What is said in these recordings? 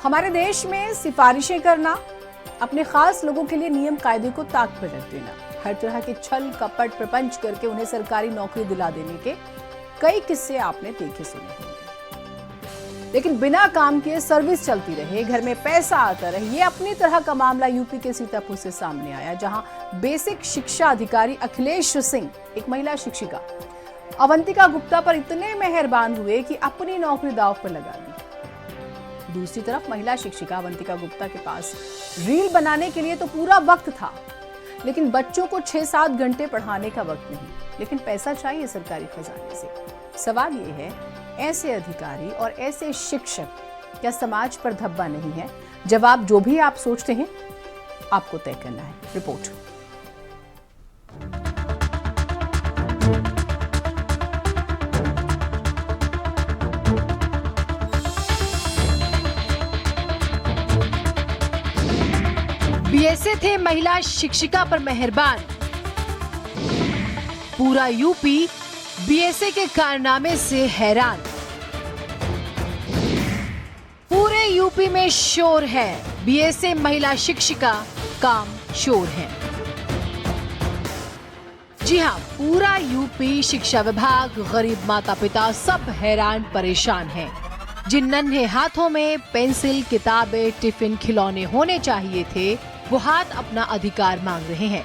हमारे देश में सिफारिशें करना, अपने खास लोगों के लिए नियम कायदे को ताक पर रख देना, हर तरह के छल कपट प्रपंच करके उन्हें सरकारी नौकरी दिला देने के कई किस्से आपने देखे सुने होंगे। लेकिन बिना काम किए सर्विस चलती रहे, घर में पैसा आता रहे, ये अपनी तरह का मामला यूपी के सीतापुर से सामने आया, जहां बेसिक शिक्षा अधिकारी अखिलेश सिंह, एक महिला शिक्षिका अवंतिका गुप्ता पर इतने मेहरबान हुए कि अपनी नौकरी दांव पर लगा दी। दूसरी तरफ महिला शिक्षिका अवंतिका गुप्ता के पास रील बनाने के लिए तो पूरा वक्त था, लेकिन बच्चों को 6-7 घंटे पढ़ाने का वक्त नहीं, लेकिन पैसा चाहिए सरकारी खजाने से। सवाल ये है, ऐसे अधिकारी और ऐसे शिक्षक क्या समाज पर धब्बा नहीं है? जवाब जो भी आप सोचते हैं आपको तय करना है। रिपोर्ट। बीएसए थे महिला शिक्षिका पर मेहरबान, पूरा यूपी बीएसए के कारनामे से हैरान। पूरे यूपी में शोर है, बीएसए महिला शिक्षिका काम शोर है। जी हां, पूरा यूपी, शिक्षा विभाग, गरीब माता पिता सब हैरान परेशान हैं। जिन नन्हे हाथों में पेंसिल, किताबें, टिफिन, खिलौने होने चाहिए थे, वो हाथ अपना अधिकार मांग रहे हैं।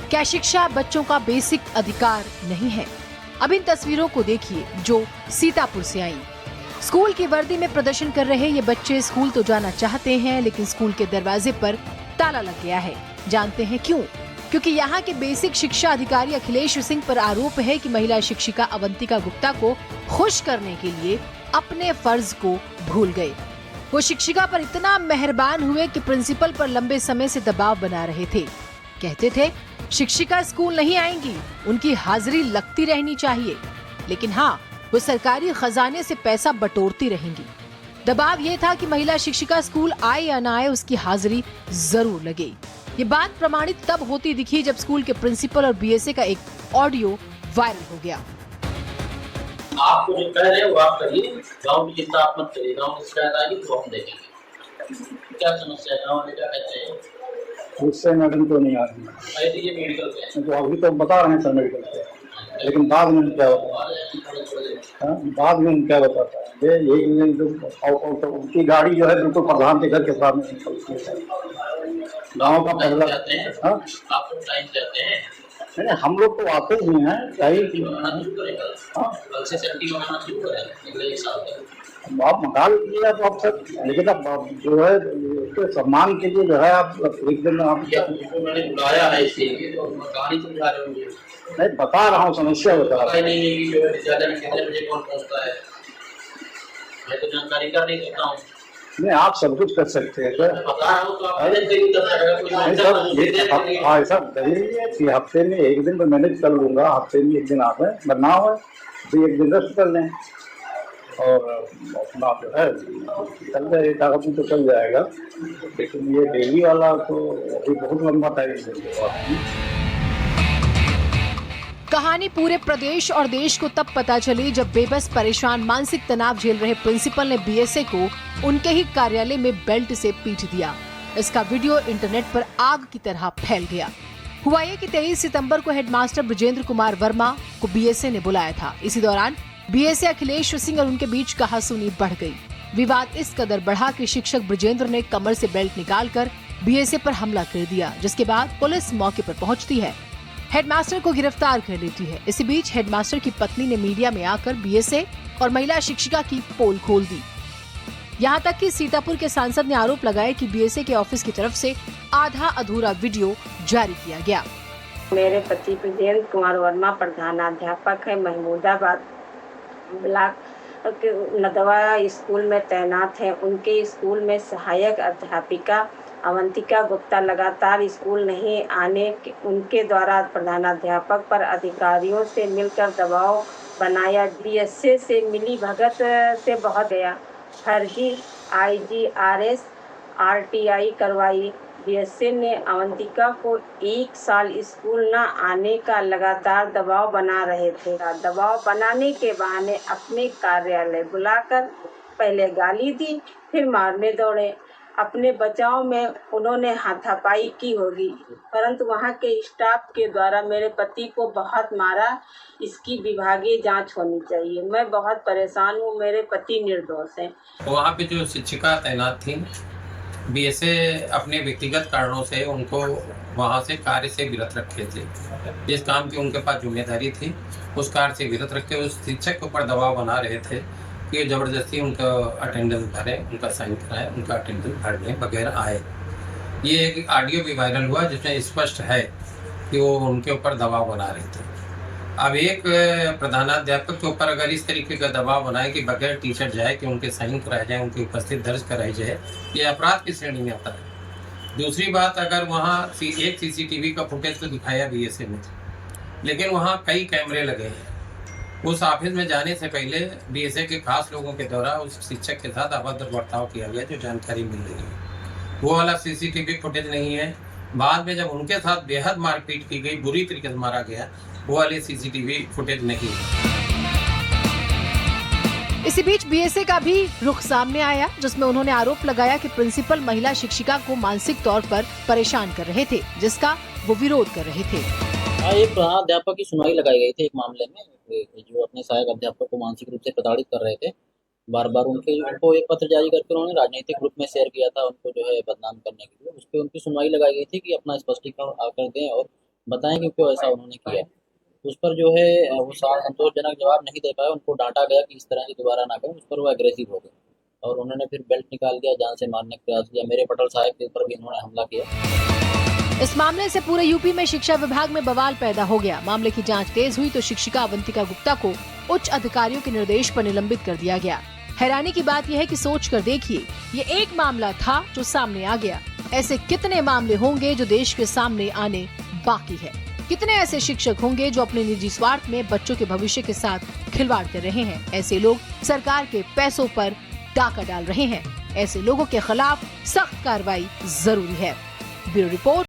क्या शिक्षा बच्चों का बेसिक अधिकार नहीं है? अब इन तस्वीरों को देखिए जो सीतापुर से आई। स्कूल की वर्दी में प्रदर्शन कर रहे ये बच्चे स्कूल तो जाना चाहते हैं, लेकिन स्कूल के दरवाजे पर ताला लग गया है। जानते हैं क्यों? क्योंकि यहाँ के बेसिक शिक्षा अधिकारी अखिलेश सिंह पर आरोप है कि महिला शिक्षिका अवंतिका गुप्ता को खुश करने के लिए अपने फर्ज को भूल गए। वो शिक्षिका पर इतना मेहरबान हुए कि प्रिंसिपल पर लंबे समय से दबाव बना रहे थे। कहते थे शिक्षिका स्कूल नहीं आएंगी, उनकी हाजिरी लगती रहनी चाहिए, लेकिन हाँ, वो सरकारी खजाने से पैसा बटोरती रहेंगी। दबाव ये था कि महिला शिक्षिका स्कूल आए या ना आए, उसकी हाजिरी जरूर लगे। ये बात प्रमाणित तब होती दिखी जब स्कूल के प्रिंसिपल और बीएसए का एक ऑडियो वायरल हो गया। आपको जो कह रहे हैं वो आप करिए, गाँव की चिंता आप मत करिए। गाँव की शिकायत आएगी तो हम देखेंगे क्या समस्या है। गाँव में क्या कहते हैं? उससे मैडम तो नहीं आ रही ये मेडिकल पे तो अभी तो बता रहे हैं सर मेडिकल पे, लेकिन बाद में क्या होता है? बाद में क्या बताता है? ये तो उनकी गाड़ी जो है बिल्कुल प्रधान के घर के सामने निकलती है। गाँव का पहला आप लोग टाइम देते हैं? नहीं, हम लोग तो आते ही हैं। आप मंगा लीजिए आप सर, लेकिन अब जो है उसके सम्मान के लिए जो है आप एक दिन आप मैंने बुलाया है इसलिए तो कहानी समझा रहे होंगे। नहीं, बता रहा हूँ, समस्या बता रहा हूँ। नहीं जो विद्यालय में कितने बजे कौन पहुँचता है, मैं तो जानकारी कर नहीं सकता हूँ। नहीं, आप सब कुछ कर सकते हैं सर। बता रहा हूँ तो आप हफ्ते में एक दिन तो मैनेज कर लूंगा। हफ्ते में एक दिन आप है, बनना हो तो एक दिन रेस्ट कर लें और अपना जो है चल जाएगा, तो चल जाएगा। लेकिन ये डेली वाला तो अभी बहुत लंबा टाइम। कहानी पूरे प्रदेश और देश को तब पता चली जब बेबस, परेशान, मानसिक तनाव झेल रहे प्रिंसिपल ने बीएसए को उनके ही कार्यालय में बेल्ट से पीट दिया। इसका वीडियो इंटरनेट पर आग की तरह फैल गया। हुआ ये कि 23 सितंबर को हेडमास्टर ब्रजेंद्र कुमार वर्मा को बीएसए ने बुलाया था। इसी दौरान बीएसए अखिलेश सिंह और उनके बीच कहासुनी बढ़ गई। विवाद इस कदर बढ़ा कि शिक्षक ब्रजेंद्र ने कमर से बेल्ट निकालकर बीएसए पर हमला कर दिया, जिसके बाद पुलिस मौके पर पहुंचती है, हेडमास्टर को गिरफ्तार कर लेती है। इसी बीच हेडमास्टर की पत्नी ने मीडिया में आकर बीएसए और महिला शिक्षिका की पोल खोल दी। यहाँ तक कि सीतापुर के सांसद ने आरोप लगाए कि बीएसए के ऑफिस की तरफ से आधा अधूरा वीडियो जारी किया गया। मेरे पति ब्रजेंद्र कुमार वर्मा प्रधानाध्यापक है, महमूदाबाद ब्लॉक के नदवा स्कूल में तैनात है। उनके स्कूल में सहायक अध्यापिका अवंतिका गुप्ता लगातार स्कूल नहीं आने उनके द्वारा प्रधानाध्यापक पर अधिकारियों से मिलकर दबाव बनाया। बीएसए से मिली भगत से बहुत गया, फर्जी IGRS RTI करवाई। बीएसए ने अवंतिका को 1 साल स्कूल न आने का लगातार दबाव बना रहे थे। दबाव बनाने के बहाने अपने कार्यालय बुलाकर पहले गाली दी, फिर मारने दौड़े। अपने बचाव में उन्होंने हाथापाई की होगी, परंतु वहाँ के स्टाफ के द्वारा मेरे पति को बहुत मारा। इसकी विभागीय जांच होनी चाहिए। मैं बहुत परेशान हूँ, मेरे पति निर्दोष हैं। वहाँ पे जो शिक्षिका तैनात थी, बीएसए अपने व्यक्तिगत कारणों से उनको वहाँ से कार्य से विरत रखे थे। जिस काम की उनके पास जिम्मेदारी थी उस कार्य से विरत रख के उस शिक्षक के ऊपर दबाव बना रहे थे कि ज़बरदस्ती उनका अटेंडेंस भरे, उनका साइन कराए, उनका अटेंडेंस भरने वगैरह आए। ये एक ऑडियो भी वायरल हुआ जिसमें स्पष्ट है कि वो उनके ऊपर दबाव बना रहे थे। अब एक प्रधानाध्यापक के ऊपर अगर इस तरीके का दबाव बनाए कि बगैर टीचर जाए कि उनके साइन कराए जाए, उनकी उपस्थिति दर्ज कराई जाए, ये अपराध की श्रेणी में आता है। दूसरी बात, अगर वहाँ एक सीसीटीवी का फुटेज तो दिखाया बीएसए में, लेकिन वहाँ कई कैमरे लगे हैं। उस ऑफिस में जाने से पहले बीएसए के खास लोगों के द्वारा उस शिक्षक के साथ अभद्र बर्ताव किया गया, जो जानकारी मिल रही है। वो वाला सीसीटीवी फुटेज नहीं है। बाद में जब उनके साथ बेहद मारपीट की गई, बुरी तरीके से मारा गया, वो वाली सीसीटीवी फुटेज नहीं है। इसी बीच बीएसए का भी रुख सामने आया, जिसमें उन्होंने आरोप लगाया कि प्रिंसिपल महिला शिक्षिका को मानसिक तौर पर परेशान कर रहे थे, जिसका वो विरोध कर रहे थे। एक प्रधानाध्यापक की सुनवाई लगाई गई थी एक मामले में, जो अपने सहायक अध्यापक को मानसिक रूप से प्रताड़ित कर रहे थे। बार बार उनको एक पत्र जारी करके उन्होंने राजनीतिक ग्रुप में शेयर किया था, उनको जो है बदनाम करने के लिए। उस पर उनकी सुनवाई लगाई गई थी कि अपना स्पष्टीकरण आकर दें और बताएं कि क्यों ऐसा उन्होंने किया। उस पर जो है वो संतोषजनक जवाब नहीं दे पाए। उनको डांटा गया कि इस तरह की दोबारा ना करें। उस पर वो एग्रेसिव हो गए और उन्होंने फिर बेल्ट निकाल दिया, जान से मारने का प्रयास किया। मेरे पटल साहब के ऊपर भी उन्होंने हमला किया। इस मामले से पूरे यूपी में शिक्षा विभाग में बवाल पैदा हो गया। मामले की जांच तेज हुई तो शिक्षिका अवंतिका गुप्ता को उच्च अधिकारियों के निर्देश पर निलंबित कर दिया गया। हैरानी की बात यह है कि सोच कर देखिए, ये एक मामला था जो सामने आ गया। ऐसे कितने मामले होंगे जो देश के सामने आने बाकी है? कितने ऐसे शिक्षक होंगे जो अपने निजी स्वार्थ में बच्चों के भविष्य के साथ खिलवाड़ कर रहे हैं? ऐसे लोग सरकार के पैसों पर डाका डाल रहे हैं। ऐसे लोगों के खिलाफ सख्त कार्रवाई जरूरी है। Bureau report.